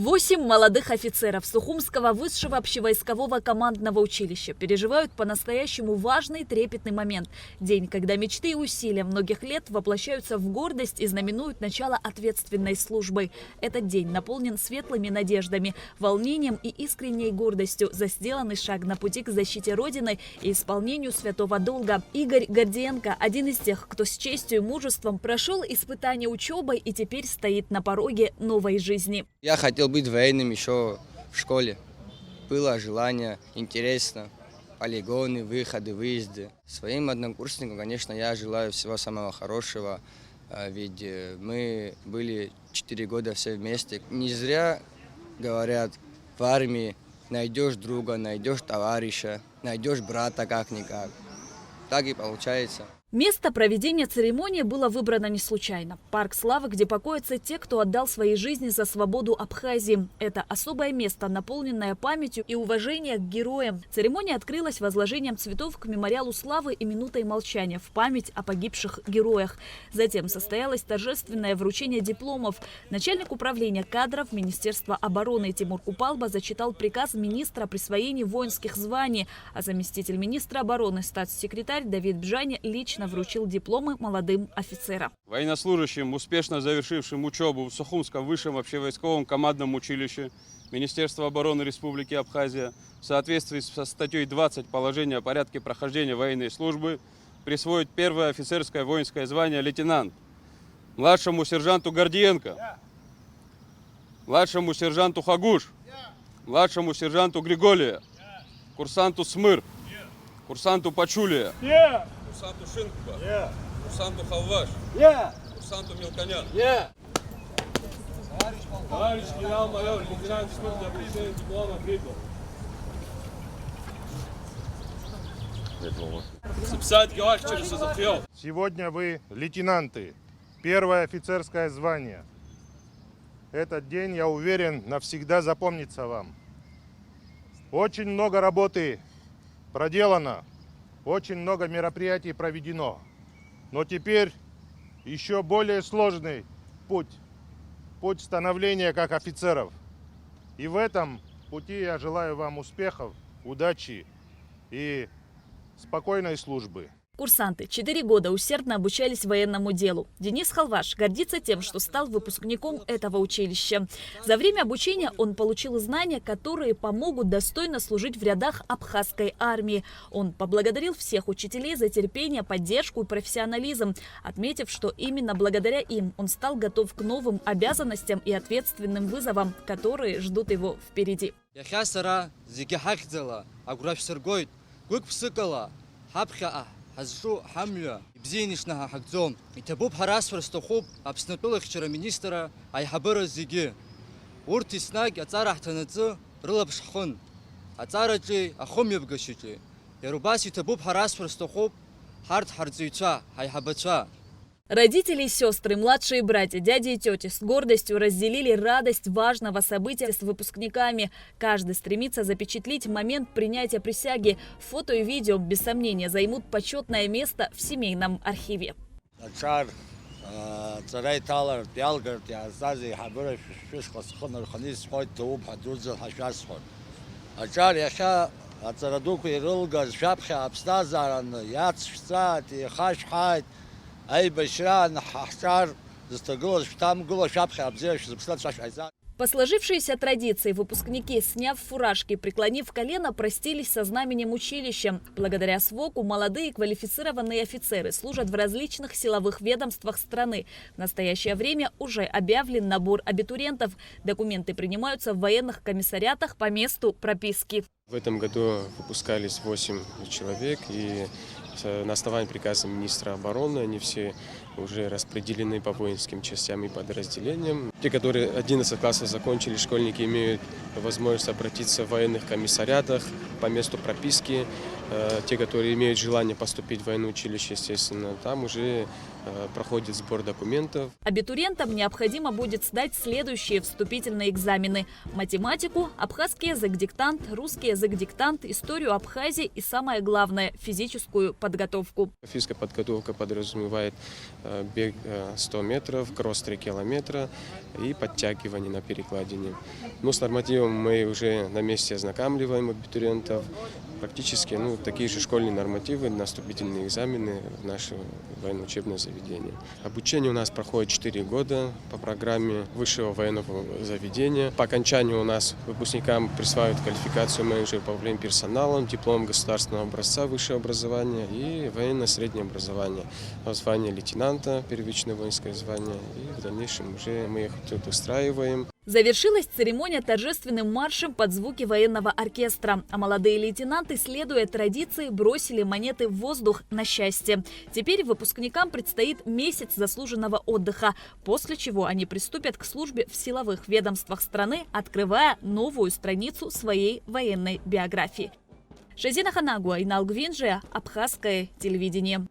8 молодых офицеров Сухумского высшего общевойскового командного училища переживают по-настоящему важный трепетный момент. День, когда мечты и усилия многих лет воплощаются в гордость и знаменуют начало ответственной службы. Этот день наполнен светлыми надеждами, волнением и искренней гордостью за сделанный шаг на пути к защите Родины и исполнению святого долга. Игорь Гордиенко – один из тех, кто с честью и мужеством прошел испытания учебой и теперь стоит на пороге новой жизни. Я хотел быть военным еще в школе. Было желание, интересно. Полигоны, выходы, выезды. Своим однокурсникам, конечно, я желаю всего самого хорошего. Ведь мы были 4 года все вместе. Не зря говорят, в армии найдешь друга, найдешь товарища, найдешь брата как-никак. Так и получается. Место проведения церемонии было выбрано не случайно. Парк славы, где покоятся те, кто отдал свои жизни за свободу Абхазии. Это особое место, наполненное памятью и уважением к героям. Церемония открылась возложением цветов к мемориалу славы и минутой молчания в память о погибших героях. Затем состоялось торжественное вручение дипломов. Начальник управления кадров Министерства обороны Тимур Купалба зачитал приказ министра о присвоении воинских званий, а заместитель министра обороны, статс-секретарь Давид Бжани лично вручил дипломы молодым офицерам. Военнослужащим, успешно завершившим учебу в Сухумском высшем общевойсковом командном училище Министерства обороны Республики Абхазия в соответствии со статьей 20 положения о порядке прохождения военной службы присвоить первое офицерское воинское звание лейтенант младшему сержанту Гордиенко, младшему сержанту Хагуш, младшему сержанту Григолия, курсанту Смыр, курсанту Пачулия, курсанту Шинкова, курсанту Халваш, курсанту Мелконян. Товарищ генерал-майор, лейтенант Шмидт для вручения диплома прибыл. Сегодня вы лейтенанты, первое офицерское звание. Этот день, я уверен, навсегда запомнится вам. Очень много работы проделано. Очень много мероприятий проведено, но теперь еще более сложный путь становления как офицеров. И в этом пути я желаю вам успехов, удачи и спокойной службы. Курсанты 4 года усердно обучались военному делу. Денис Халваш гордится тем, что стал выпускником этого училища. За время обучения он получил знания, которые помогут достойно служить в рядах абхазской армии. Он поблагодарил всех учителей за терпение, поддержку и профессионализм, отметив, что именно благодаря им он стал готов к новым обязанностям и ответственным вызовам, которые ждут его впереди. Hazru hamla bzinishna hagzom itabub harasfar stokhub absnatulakh chara ministra ay habara zigi urti snag atsara htanatsu rlabshkhun atsaraji akhum yabgashiji yarubas itabub harasfar stokhub хард хардзуйца ay habachwa. Родители и сестры, младшие братья, дяди и тети с гордостью разделили радость важного события с выпускниками. Каждый стремится запечатлеть момент принятия присяги. Фото и видео, без сомнения, займут почетное место в семейном архиве. По сложившейся традиции выпускники, сняв фуражки, преклонив колено, простились со знаменем училища. Благодаря СВОКу молодые квалифицированные офицеры служат в различных силовых ведомствах страны. В настоящее время уже объявлен набор абитуриентов. Документы принимаются в военных комиссариатах по месту прописки. В этом году выпускались 8 человек, и на основании приказа министра обороны они все уже распределены по воинским частям и подразделениям. Те, которые 11 классов закончили, школьники имеют возможность обратиться в военных комиссариатах по месту прописки. те, которые имеют желание поступить в военное училище, естественно, там уже проходит сбор документов. Абитуриентам необходимо будет сдать следующие вступительные экзамены: математику, абхазский язык-диктант, русский язык-диктант, историю Абхазии и, самое главное, физическую подготовку. Физическая подготовка подразумевает бег 100 метров, кросс 3 километра и подтягивание на перекладине. Но с нормативом мы уже на месте ознакомливаем абитуриентов. Практически такие же школьные нормативы на вступительные экзамены в наше военно-учебное заведение. Обучение у нас проходит 4 года по программе высшего военного заведения. По окончанию у нас выпускникам присваивают квалификацию менеджера по управлению персоналом, диплом государственного образца высшего образования и военное среднее образование. Звание лейтенанта, первичное воинское звание. И в дальнейшем уже мы их тут устраиваем. Завершилась церемония торжественным маршем под звуки военного оркестра. А молодые лейтенанты, следуя традиции, бросили монеты в воздух на счастье. Теперь выпускникам предстоит месяц заслуженного отдыха, после чего они приступят к службе в силовых ведомствах страны, открывая новую страницу своей военной биографии. Шазина Ханагуа, Инал Гвинджия, Абхазское телевидение.